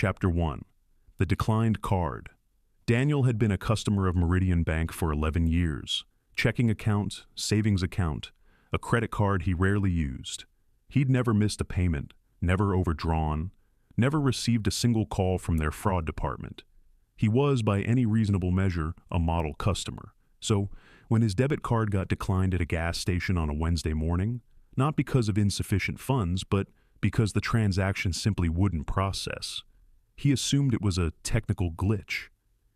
Chapter 1. The Declined Card. Daniel had been a customer of Meridian Bank for 11 years. Checking account, savings account, a credit card he rarely used. He'd never missed a payment, never overdrawn, never received a single call from their fraud department. He was, by any reasonable measure, a model customer. So, when his debit card got declined at a gas station on a Wednesday morning, not because of insufficient funds, but because the transaction simply wouldn't process, he assumed it was a technical glitch.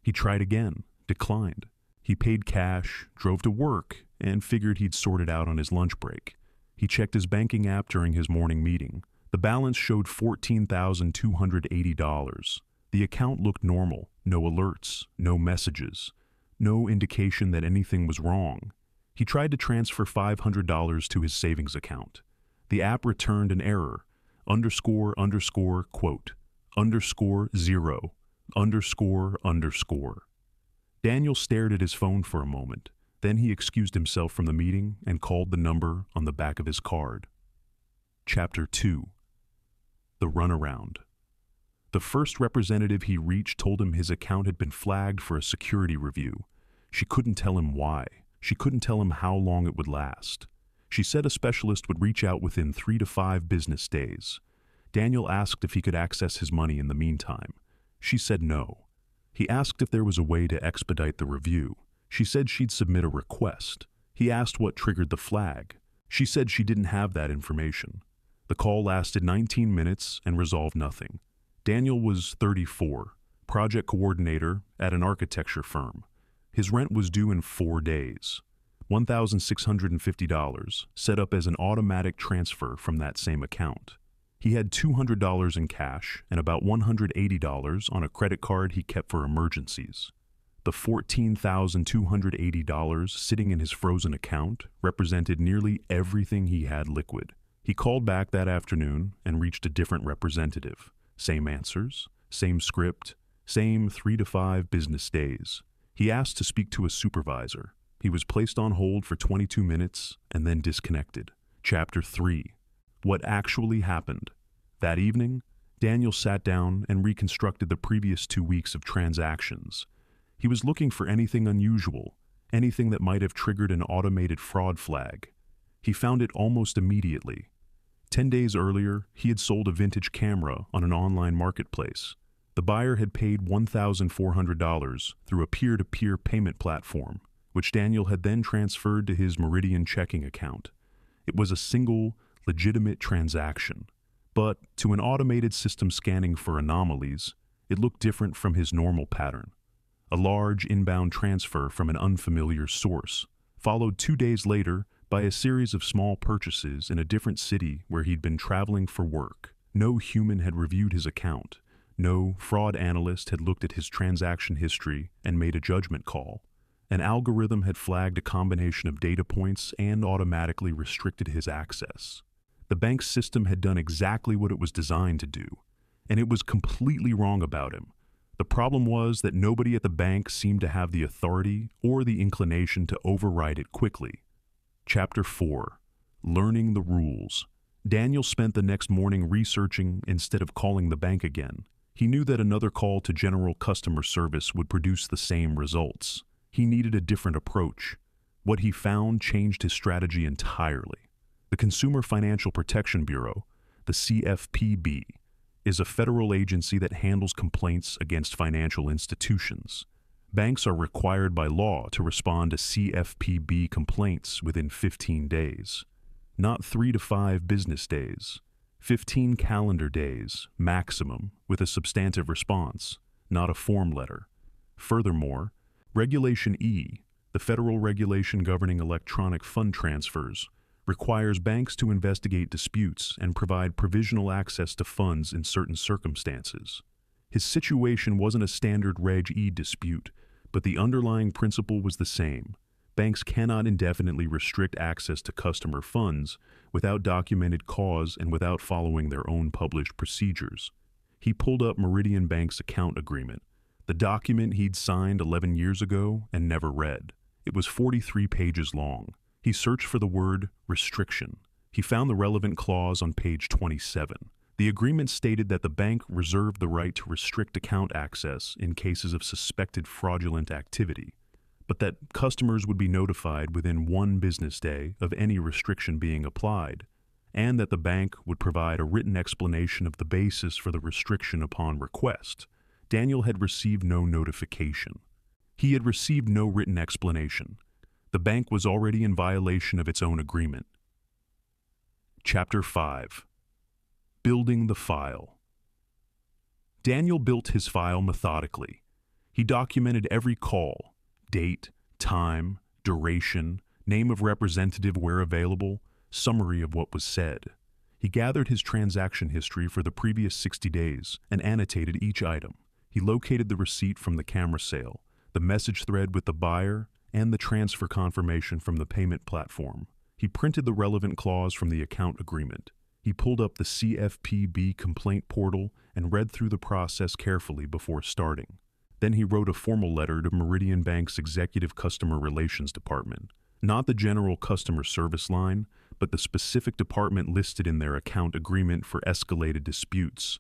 He tried again, declined. He paid cash, drove to work, and figured he'd sort it out on his lunch break. He checked his banking app during his morning meeting. The balance showed $14,280. The account looked normal, no alerts, no messages, no indication that anything was wrong. He tried to transfer $500 to his savings account. The app returned an error, ___, quote, _0, ___. Daniel stared at his phone for a moment. Then he excused himself from the meeting and called the number on the back of his card. Chapter 2. The Runaround. The first representative he reached told him his account had been flagged for a security review. She couldn't tell him why. She couldn't tell him how long it would last. She said a specialist would reach out within 3 to 5 business days. Daniel asked if he could access his money in the meantime. She said no. He asked if there was a way to expedite the review. She said she'd submit a request. He asked what triggered the flag. She said she didn't have that information. The call lasted 19 minutes and resolved nothing. Daniel was 34, project coordinator at an architecture firm. His rent was due in 4 days. $1,650, set up as an automatic transfer from that same account. He had $200 in cash and about $180 on a credit card he kept for emergencies. The $14,280 sitting in his frozen account represented nearly everything he had liquid. He called back that afternoon and reached a different representative. Same answers, same script, same 3 to 5 business days. He asked to speak to a supervisor. He was placed on hold for 22 minutes and then disconnected. Chapter 3. What actually happened. That evening, Daniel sat down and reconstructed the previous 2 weeks of transactions. He was looking for anything unusual, anything that might have triggered an automated fraud flag. He found it almost immediately. 10 days earlier, he had sold a vintage camera on an online marketplace. The buyer had paid $1,400 through a peer-to-peer payment platform, which Daniel had then transferred to his Meridian checking account. It was a single, legitimate transaction. But to an automated system scanning for anomalies, it looked different from his normal pattern. A large inbound transfer from an unfamiliar source, followed 2 days later by a series of small purchases in a different city where he'd been traveling for work. No human had reviewed his account. No fraud analyst had looked at his transaction history and made a judgment call. An algorithm had flagged a combination of data points and automatically restricted his access. The bank's system had done exactly what it was designed to do, and it was completely wrong about him. The problem was that nobody at the bank seemed to have the authority or the inclination to override it quickly. Chapter 4. Learning the Rules. Daniel spent the next morning researching instead of calling the bank again. He knew that another call to general customer service would produce the same results. He needed a different approach. What he found changed his strategy entirely. The Consumer Financial Protection Bureau, the CFPB, is a federal agency that handles complaints against financial institutions. Banks are required by law to respond to CFPB complaints within 15 days. Not 3 to 5 business days. 15 calendar days, maximum, with a substantive response, not a form letter. Furthermore, Regulation E, the federal regulation governing electronic fund transfers, requires banks to investigate disputes and provide provisional access to funds in certain circumstances. His situation wasn't a standard Reg E dispute, but the underlying principle was the same. Banks cannot indefinitely restrict access to customer funds without documented cause and without following their own published procedures. He pulled up Meridian Bank's account agreement, the document he'd signed 11 years ago and never read. It was 43 pages long. He searched for the word restriction. He found the relevant clause on page 27. The agreement stated that the bank reserved the right to restrict account access in cases of suspected fraudulent activity, but that customers would be notified within 1 business day of any restriction being applied, and that the bank would provide a written explanation of the basis for the restriction upon request. Daniel had received no notification. He had received no written explanation. The bank was already in violation of its own agreement. Chapter 5. Building the file. Daniel built his file methodically. He documented every call, date, time, duration, name of representative where available, summary of what was said. He gathered his transaction history for the previous 60 days and annotated each item. He located the receipt from the camera sale, the message thread with the buyer, and the transfer confirmation from the payment platform. He printed the relevant clause from the account agreement. He pulled up the CFPB complaint portal and read through the process carefully before starting. Then he wrote a formal letter to Meridian Bank's Executive Customer Relations Department, not the general customer service line, but the specific department listed in their account agreement for escalated disputes.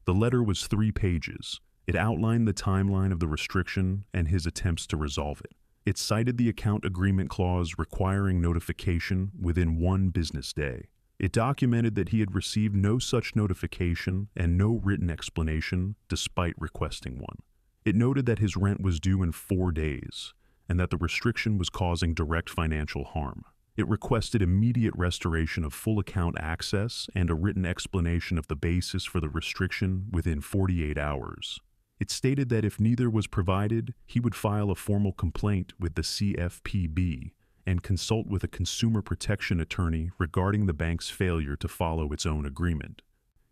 The letter was 3 pages. It outlined the timeline of the restriction and his attempts to resolve it. It cited the account agreement clause requiring notification within 1 business day. It documented that he had received no such notification and no written explanation despite requesting one. It noted that his rent was due in 4 days and that the restriction was causing direct financial harm. It requested immediate restoration of full account access and a written explanation of the basis for the restriction within 48 hours. It stated that if neither was provided, he would file a formal complaint with the CFPB and consult with a consumer protection attorney regarding the bank's failure to follow its own agreement.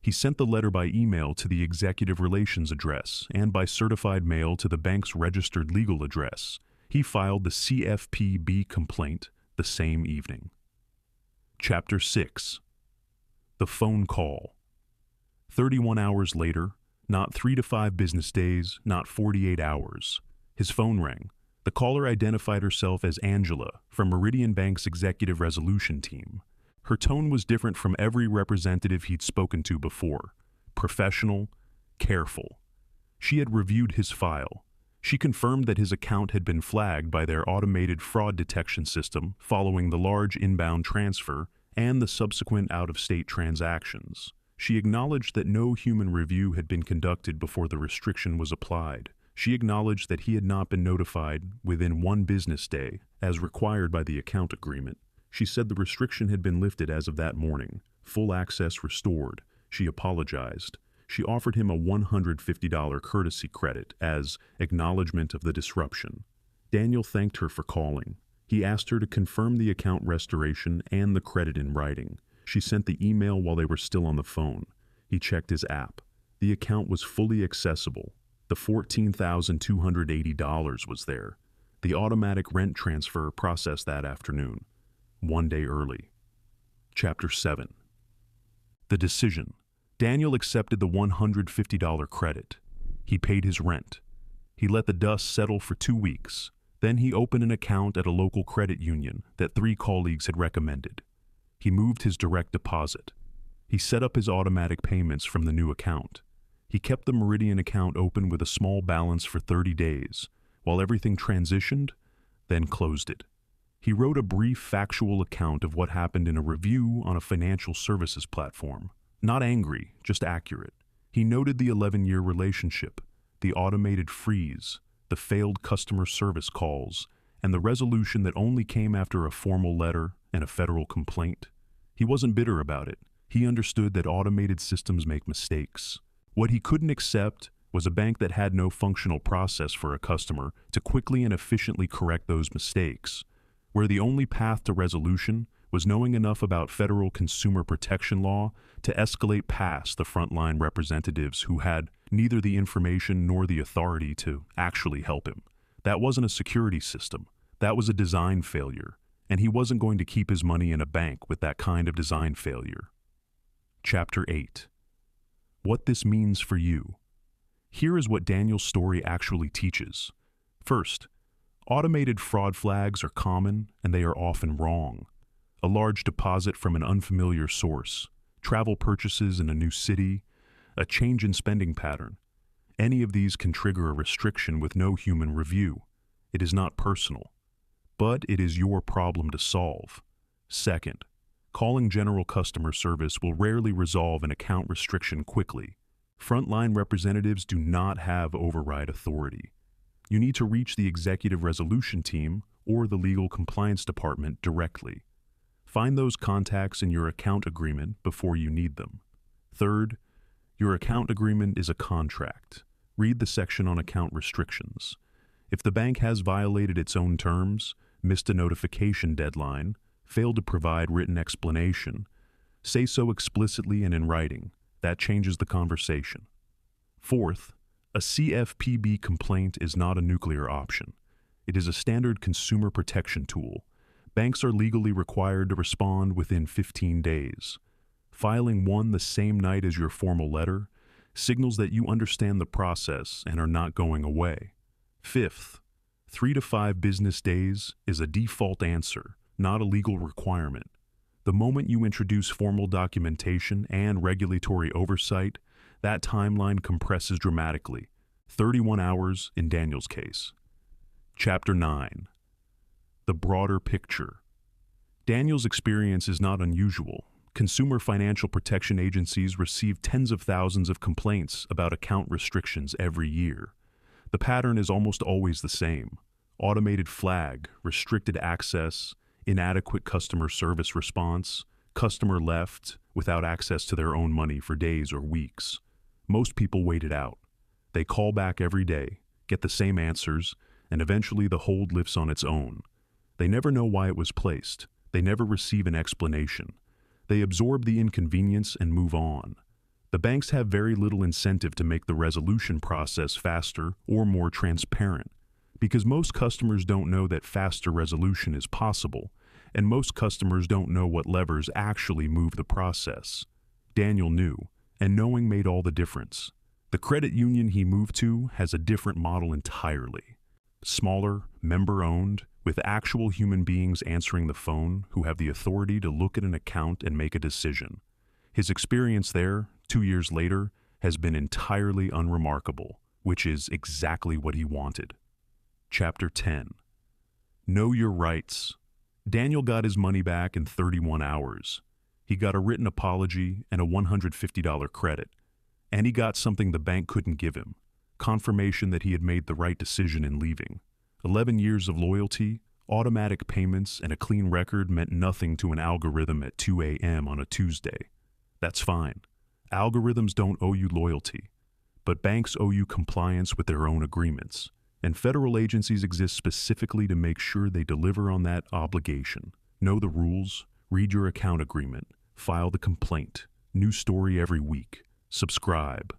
He sent the letter by email to the executive relations address and by certified mail to the bank's registered legal address. He filed the CFPB complaint the same evening. Chapter 6. The phone call. 31 hours later, not 3 to 5 business days, not 48 hours, his phone rang. The caller identified herself as Angela from Meridian Bank's executive resolution team. Her tone was different from every representative he'd spoken to before. Professional, careful. She had reviewed his file. She confirmed that his account had been flagged by their automated fraud detection system following the large inbound transfer and the subsequent out-of-state transactions. She acknowledged that no human review had been conducted before the restriction was applied. She acknowledged that he had not been notified within 1 business day, as required by the account agreement. She said the restriction had been lifted as of that morning, full access restored. She apologized. She offered him a $150 courtesy credit as acknowledgement of the disruption. Daniel thanked her for calling. He asked her to confirm the account restoration and the credit in writing. She sent the email while they were still on the phone. He checked his app. The account was fully accessible. The $14,280 was there. The automatic rent transfer processed that afternoon, 1 day early. Chapter 7. The decision. Daniel accepted the $150 credit. He paid his rent. He let the dust settle for 2 weeks. Then he opened an account at a local credit union that 3 colleagues had recommended. He moved his direct deposit. He set up his automatic payments from the new account. He kept the Meridian account open with a small balance for 30 days, while everything transitioned, then closed it. He wrote a brief factual account of what happened in a review on a financial services platform. Not angry, just accurate. He noted the 11-year relationship, the automated freeze, the failed customer service calls, and the resolution that only came after a formal letter and a federal complaint. He wasn't bitter about it. He understood that automated systems make mistakes. What he couldn't accept was a bank that had no functional process for a customer to quickly and efficiently correct those mistakes, where the only path to resolution was knowing enough about federal consumer protection law to escalate past the frontline representatives who had neither the information nor the authority to actually help him. That wasn't a security system. That was a design failure, and he wasn't going to keep his money in a bank with that kind of design failure. Chapter 8. What this means for you. Here is what Daniel's story actually teaches. First, automated fraud flags are common and they are often wrong. A large deposit from an unfamiliar source, travel purchases in a new city, a change in spending pattern. Any of these can trigger a restriction with no human review. It is not personal, but it is your problem to solve. Second, calling general customer service will rarely resolve an account restriction quickly. Frontline representatives do not have override authority. You need to reach the executive resolution team or the legal compliance department directly. Find those contacts in your account agreement before you need them. Third, your account agreement is a contract. Read the section on account restrictions. If the bank has violated its own terms, missed a notification deadline, failed to provide written explanation, say so explicitly and in writing. That changes the conversation. Fourth, a CFPB complaint is not a nuclear option. It is a standard consumer protection tool. Banks are legally required to respond within 15 days. Filing one the same night as your formal letter signals that you understand the process and are not going away. Fifth, 3 to 5 business days is a default answer, not a legal requirement. The moment you introduce formal documentation and regulatory oversight, that timeline compresses dramatically, 31 hours in Daniel's case. Chapter 9. The broader picture. Daniel's experience is not unusual. Consumer financial protection agencies receive tens of thousands of complaints about account restrictions every year. The pattern is almost always the same: automated flag, restricted access, inadequate customer service response, customer left without access to their own money for days or weeks. Most people wait it out. They call back every day, get the same answers, and eventually the hold lifts on its own. They never know why it was placed. They never receive an explanation. They absorb the inconvenience and move on. The banks have very little incentive to make the resolution process faster or more transparent, because most customers don't know that faster resolution is possible, and most customers don't know what levers actually move the process. Daniel knew, and knowing made all the difference. The credit union he moved to has a different model entirely. Smaller, member-owned, with actual human beings answering the phone who have the authority to look at an account and make a decision. His experience there, 2 years later, has been entirely unremarkable, which is exactly what he wanted. Chapter 10. Know your rights. Daniel got his money back in 31 hours. He got a written apology and a $150 credit. And he got something the bank couldn't give him: confirmation that he had made the right decision in leaving. 11 years of loyalty, automatic payments, and a clean record meant nothing to an algorithm at 2 a.m. on a Tuesday. That's fine. Algorithms don't owe you loyalty, but banks owe you compliance with their own agreements, and federal agencies exist specifically to make sure they deliver on that obligation. Know the rules, read your account agreement, file the complaint. New story every week. Subscribe.